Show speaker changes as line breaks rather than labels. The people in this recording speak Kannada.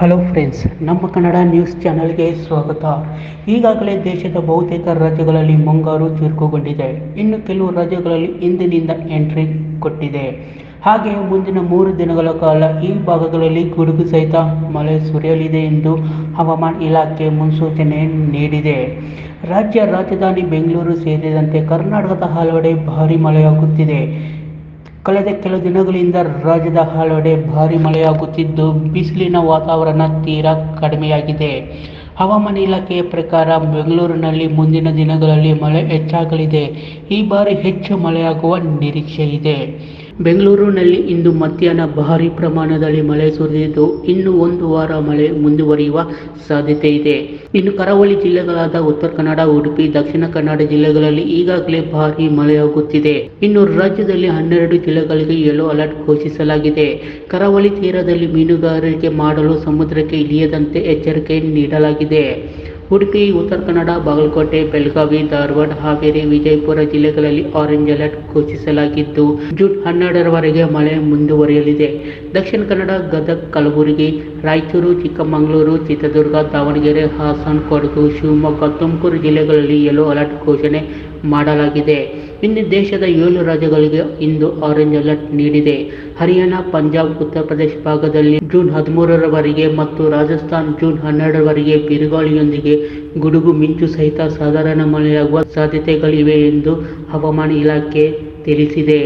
ಹಲೋ ಫ್ರೆಂಡ್ಸ್, ನಮ್ಮ ಕನ್ನಡ ನ್ಯೂಸ್ ಚಾನೆಲ್ಗೆ ಸ್ವಾಗತ. ಈಗಾಗಲೇ ದೇಶದ ಬಹುತೇಕ ರಾಜ್ಯಗಳಲ್ಲಿ ಮುಂಗಾರು ಚುರುಕುಗೊಂಡಿದೆ. ಇನ್ನು ಕೆಲವು ರಾಜ್ಯಗಳಲ್ಲಿ ಇಂದಿನಿಂದ ಎಂಟ್ರಿ ಕೊಟ್ಟಿದೆ. ಹಾಗೆಯೇ ಮುಂದಿನ 3 ದಿನಗಳ ಕಾಲ ಈ ಭಾಗಗಳಲ್ಲಿ ಗುಡುಗು ಸಹಿತ ಮಳೆ ಸುರಿಯಲಿದೆ ಎಂದು ಹವಾಮಾನ ಇಲಾಖೆ ಮುನ್ಸೂಚನೆ ನೀಡಿದೆ. ರಾಜ್ಯ ರಾಜಧಾನಿ ಬೆಂಗಳೂರು ಸೇರಿದಂತೆ ಕರ್ನಾಟಕದ ಹಲವೆಡೆ ಭಾರೀ ಮಳೆಯಾಗುತ್ತಿದೆ. ಕಳೆದ ಕೆಲವು ದಿನಗಳಿಂದ ರಾಜ್ಯದ ಹಲವೆಡೆ ಭಾರೀ ಮಳೆಯಾಗುತ್ತಿದ್ದು ಬಿಸಿಲಿನ ವಾತಾವರಣ ತೀರಾ ಕಡಿಮೆಯಾಗಿದೆ. ಹವಾಮಾನ ಇಲಾಖೆಯ ಪ್ರಕಾರ ಬೆಂಗಳೂರಿನಲ್ಲಿ ಮುಂದಿನ ದಿನಗಳಲ್ಲಿ ಮಳೆ ಹೆಚ್ಚಾಗಲಿದೆ. ಈ ಬಾರಿ ಹೆಚ್ಚು ಮಳೆಯಾಗುವ ನಿರೀಕ್ಷೆ ಇದೆ. ಬೆಂಗಳೂರಿನಲ್ಲಿ ಇಂದು ಮಧ್ಯಾಹ್ನ ಭಾರೀ ಪ್ರಮಾಣದಲ್ಲಿ ಮಳೆ ಸುರಿದಿದ್ದು ಇನ್ನು 1 ವಾರ ಮಳೆ ಮುಂದುವರಿಯುವ ಸಾಧ್ಯತೆ ಇದೆ. ಇನ್ನು ಕರಾವಳಿ ಜಿಲ್ಲೆಗಳಾದ ಉತ್ತರ ಕನ್ನಡ, ಉಡುಪಿ, ದಕ್ಷಿಣ ಕನ್ನಡ ಜಿಲ್ಲೆಗಳಲ್ಲಿ ಈಗಾಗಲೇ ಭಾರೀ ಮಳೆಯಾಗುತ್ತಿದೆ. ಇನ್ನು ರಾಜ್ಯದಲ್ಲಿ 12 ಜಿಲ್ಲೆಗಳಿಗೆ ಯೆಲ್ಲೋ ಅಲರ್ಟ್ ಘೋಷಿಸಲಾಗಿದೆ. ಕರಾವಳಿ ತೀರದಲ್ಲಿ ಮೀನುಗಾರಿಕೆ ಮಾಡಲು ಸಮುದ್ರಕ್ಕೆ ಇಳಿಯದಂತೆ ಎಚ್ಚರಿಕೆ ನೀಡಲಾಗಿದೆ. ಉಡುಪಿ, ಉತ್ತರ ಕನ್ನಡ, ಬಾಗಲಕೋಟೆ, ಬೆಳಗಾವಿ, ಧಾರವಾಡ, ಹಾವೇರಿ, ವಿಜಯಪುರ ಜಿಲ್ಲೆಗಳಲ್ಲಿ ಆರೆಂಜ್ ಅಲರ್ಟ್ ಘೋಷಿಸಲಾಗಿದ್ದು ಜೂನ್ 12ರವರೆಗೆ ಮಳೆ ಮುಂದುವರಿಯಲಿದೆ. ದಕ್ಷಿಣ ಕನ್ನಡ, ಗದಗ, ಕಲಬುರಗಿ, ರಾಯಚೂರು, ಚಿಕ್ಕಮಗಳೂರು, ಚಿತ್ರದುರ್ಗ, ದಾವಣಗೆರೆ, ಹಾಸನ, ಕೊಡಗು, ಶಿವಮೊಗ್ಗ, ತುಮಕೂರು ಜಿಲ್ಲೆಗಳಲ್ಲಿ ಯೆಲ್ಲೋ ಅಲರ್ಟ್ ಘೋಷಣೆ ಮಾಡಲಾಗಿದೆ. ಇನ್ನು ದೇಶದ 7 ರಾಜ್ಯಗಳಿಗೆ ಇಂದು ಆರೆಂಜ್ ಅಲರ್ಟ್ ನೀಡಿದೆ. ಹರಿಯಾಣ, ಪಂಜಾಬ್, ಉತ್ತರ ಪ್ರದೇಶ ಭಾಗದಲ್ಲಿ ಜೂನ್ 13ರವರೆಗೆ ಮತ್ತು ರಾಜಸ್ಥಾನ್ ಜೂನ್ 12ರವರೆಗೆ ಬಿರುಗಾಳಿಯೊಂದಿಗೆ ಗುಡುಗು ಮಿಂಚು ಸಹಿತ ಸಾಧಾರಣ ಮಳೆಯಾಗುವ ಸಾಧ್ಯತೆಗಳಿವೆ ಎಂದು ಹವಾಮಾನ ಇಲಾಖೆ ತಿಳಿಸಿದೆ.